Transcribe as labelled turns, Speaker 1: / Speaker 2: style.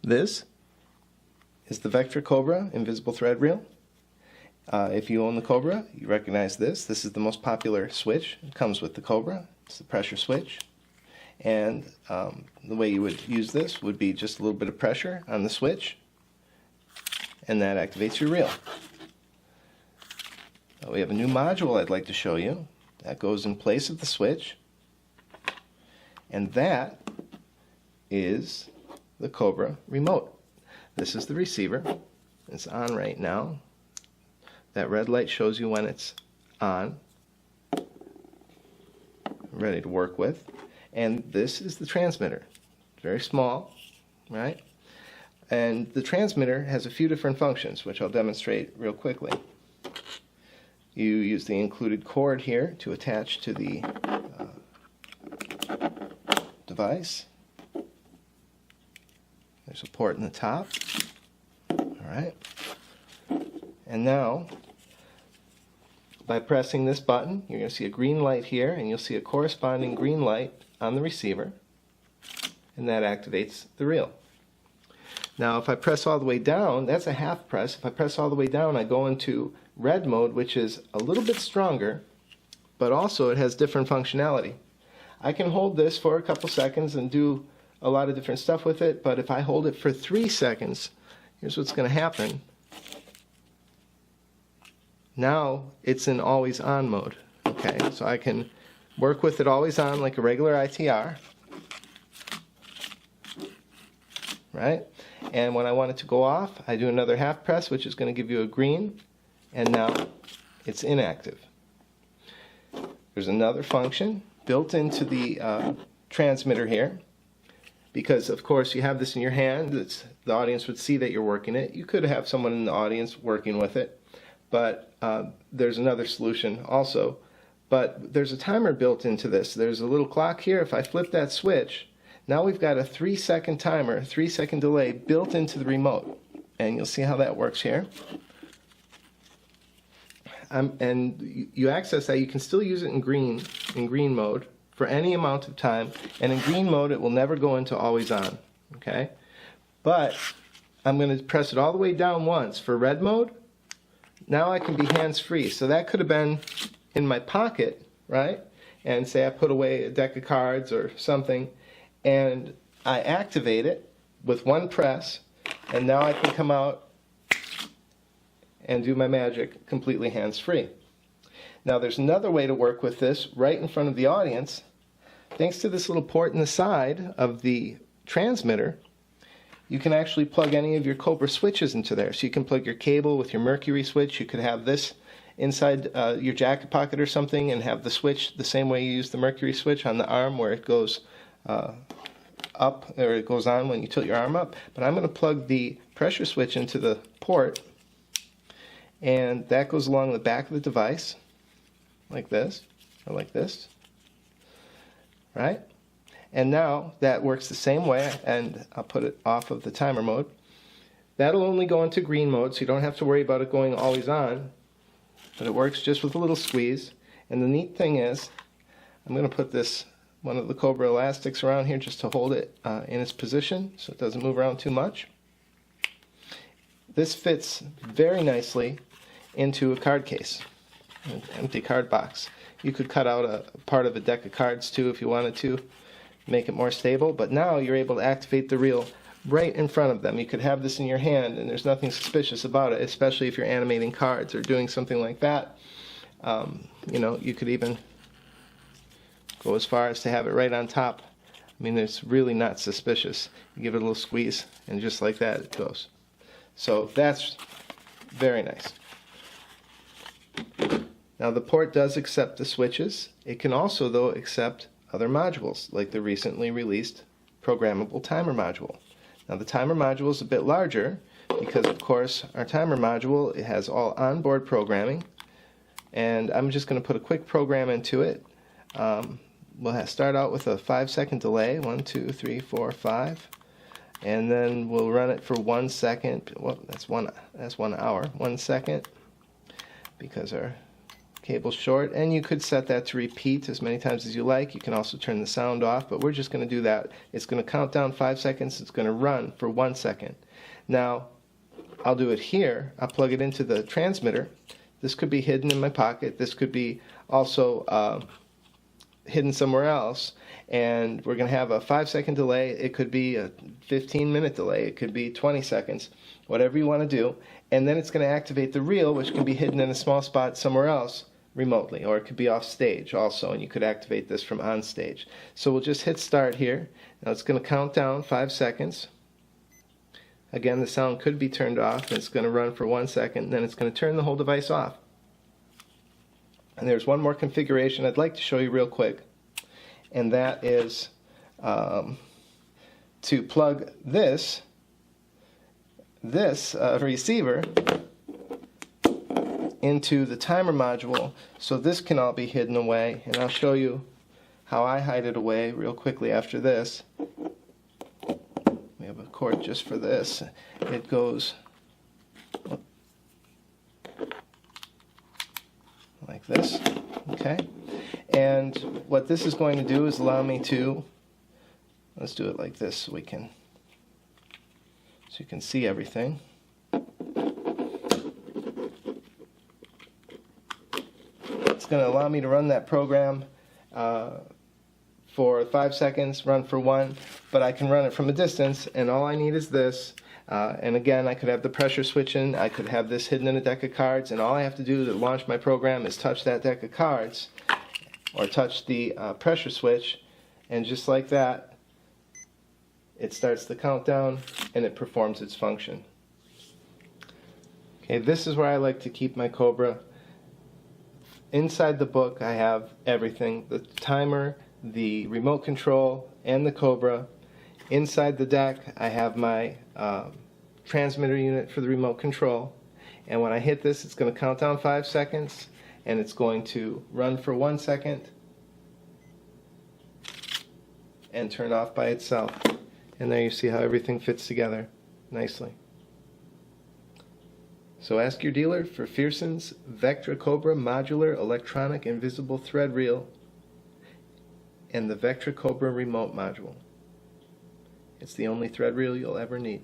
Speaker 1: This is the Vector Cobra invisible thread reel. If you own the Cobra, you recognize this. This is the most popular switch. It comes with the Cobra. It's the pressure switch. And the way you would use this would be just a little bit of pressure on the switch, and that activates your reel. We have a new module I'd like to show you that goes in place of the switch, and that is the Cobra remote. This is the receiver. It's on right now. That red light shows you when it's on, ready to work with. And this is the transmitter. Very small, right? And the transmitter has a few different functions, which I'll demonstrate real quickly. You use the included cord here to attach to the device. There's a port in the top. Alright. And now, by pressing this button, you're going to see a green light here, and you'll see a corresponding green light on the receiver, and that activates the reel. Now if I press all the way down, that's a half press. If I press all the way down, I go into red mode, which is a little bit stronger, but also it has different functionality. I can hold this for a couple seconds and do a lot of different stuff with it, but if I hold it for 3 seconds, here's what's going to happen. Now it's in always on mode. Okay, so I can work with it always on like a regular ITR, right? And when I want it to go off, I do another half press, which is going to give you a green, and now it's inactive. There's another function built into the transmitter here, because of course you have this in your hand. The audience would see that you're working it. You could have someone in the audience working with it, but there's another solution also. But there's a timer built into this. There's a little clock here. If I flip that switch, now we've got a 3-second timer, a 3-second delay built into the remote. And you'll see how that works here. And you access that. You can still use it in green mode for any amount of time. And in green mode, it will never go into always on. Okay? But I'm going to press it all the way down once for red mode. Now I can be hands-free. So that could have been in my pocket, right? And say I put away a deck of cards or something, and I activate it with one press, and now I can come out and do my magic completely hands-free. Now there's another way to work with this right in front of the audience. Thanks to this little port in the side of the transmitter, you can actually plug any of your Cobra switches into there. So you can plug your cable with your Mercury switch. You could have this inside your jacket pocket or something and have the switch the same way you use the Mercury switch on the arm, where it goes up, or it goes on when you tilt your arm up. But I'm going to plug the pressure switch into the port, and that goes along the back of the device like this, or like this, right? And now that works the same way, and I'll put it off of the timer mode. That'll only go into green mode, so you don't have to worry about it going always on, but it works just with a little squeeze. And the neat thing is, I'm going to put one of the Cobra elastics around here just to hold it in its position so it doesn't move around too much. This fits very nicely into a card case, an empty card box. You could cut out a part of a deck of cards too if you wanted to make it more stable, but now you're able to activate the reel right in front of them. You could have this in your hand and there's nothing suspicious about it, especially if you're animating cards or doing something like that. You know, you could even go as far as to have it right on top. I mean, it's really not suspicious. You give it a little squeeze and just like that it goes. So that's very nice. Now the port does accept the switches. It can also, though, accept other modules, like the recently released Programmable timer module. Now the timer module is a bit larger because, of course, our timer module, it has all onboard programming, and I'm just going to put a quick program into it. We'll start out with a 5-second delay, 1, 2, 3, 4, 5, and then we'll run it for 1 second. Well, that's one hour. 1 second, because our cable short, and you could set that to repeat as many times as you like. You can also turn the sound off, but we're just going to do that. It's going to count down 5 seconds. It's going to run for 1 second. Now, I'll do it here. I'll plug it into the transmitter. This could be hidden in my pocket. This could be also hidden somewhere else. And we're going to have a 5-second delay. It could be a 15-minute delay. It could be 20 seconds, whatever you want to do. And then it's going to activate the reel, which can be hidden in a small spot somewhere else remotely, or it could be off stage also, and you could activate this from on stage. So we'll just hit start here. Now it's going to count down 5 seconds. Again, the sound could be turned off, and it's going to run for 1 second, and then it's going to turn the whole device off. And there's one more configuration I'd like to show you real quick, and that is to plug this receiver into the timer module, so this can all be hidden away, and I'll show you how I hide it away real quickly after this. We have a cord just for this. It goes like this, okay? And what this is going to do is allow me to, let's do it like this so you can see everything. It's going to allow me to run that program for 5 seconds, run for 1, but I can run it from a distance, and all I need is this. And again, I could have the pressure switch in, I could have this hidden in a deck of cards, and all I have to do to launch my program is touch that deck of cards, or touch the pressure switch, and just like that, it starts the countdown and it performs its function. Okay, this is where I like to keep my Cobra. Inside the book I have everything, the timer, the remote control, and the Cobra. Inside the deck I have my transmitter unit for the remote control, and when I hit this it's going to count down 5 seconds, and it's going to run for 1 second and turn off by itself. And there you see how everything fits together nicely. So ask your dealer for Fearson's Vectra Cobra Modular Electronic Invisible Thread Reel and the Vectra Cobra Remote Module. It's the only thread reel you'll ever need.